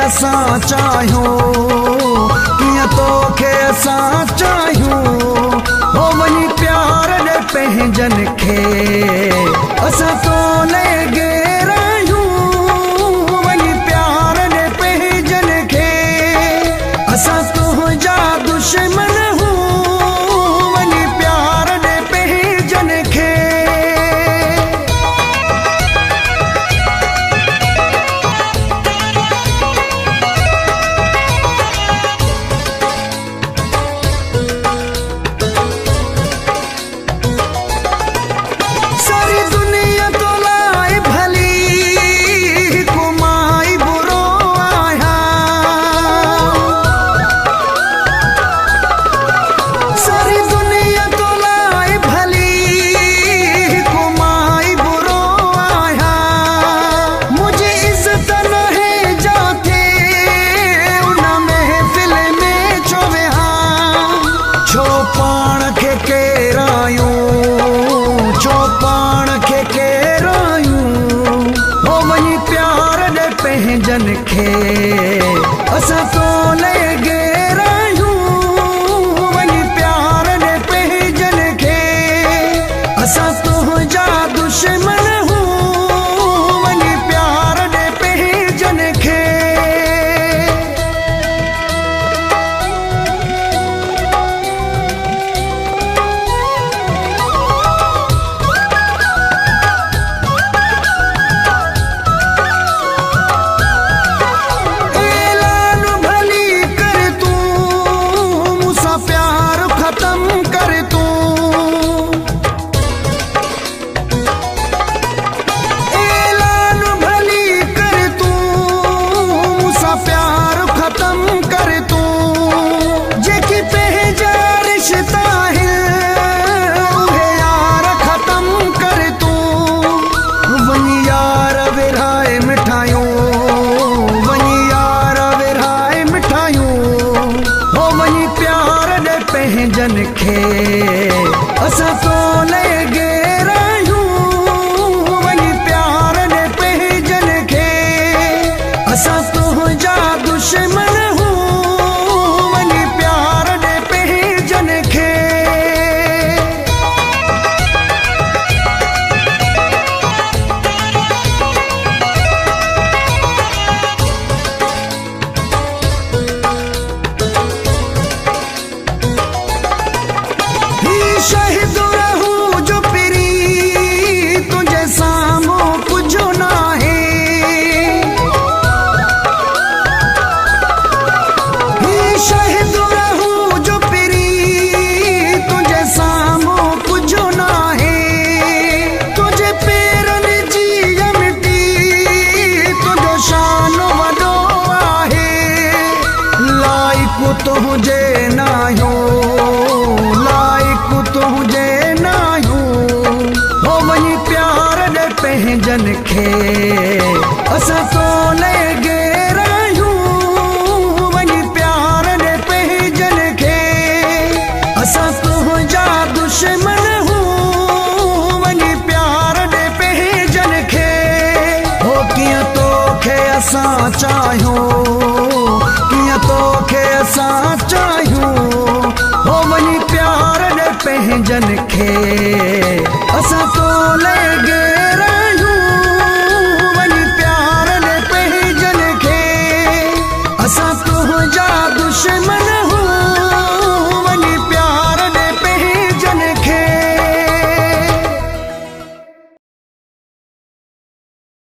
असां चाहियूं, कीअं तोखे असां चाहियूं। हो वञी प्यार ॾे पंहिंजनि खे, असां तो लॻे रहियूं। वञी प्यार ॾे पंहिंजनि खे, असां तुंहिंजा दुश्मन हूं। वञी प्यार ॾे पंहिंजनि खे। जन खे असां तो लॻे रहियूं। वञी प्यार ॾे पंहिंजनि खे, असां तुंहिंजा दुश्मन हूं। वञी प्यार ॾे पंहिंजनि खे। जन खे असां तो लॻे रहियूं। वञी प्यार ॾे पंहिंजनि खे, असां तुंहिंजा दुश्मन हूं। वञी प्यार ॾे पंहिंजनि खे। शहीद रहूं जो पिरी, तुझे साम्हूं कुझु न आहे। शहीद रहूं जो पिरी, तुझे साम्हूं कुझु न आहे। तुझे पेरनि जी मिटी, तुंहिंजो शान वॾो आहे। लाइक़ु तुंहिंजे न आहियूं, तुंहिंजे न आहियूं। हो वञी प्यार ॾे पंहिंजनि खे, असां तो लॻे रहियूं। वञी प्यार ॾे पंहिंजनि खे, असां तुंहिंजा दुश्मन हूं। वञी प्यार ॾे पंहिंजनि खे। हो कीअं तोखे असां चाहियूं, कीअं तोखे असां चाहियूं। हो वञी प्यार पंहिंजनि खे, असां तो लॻे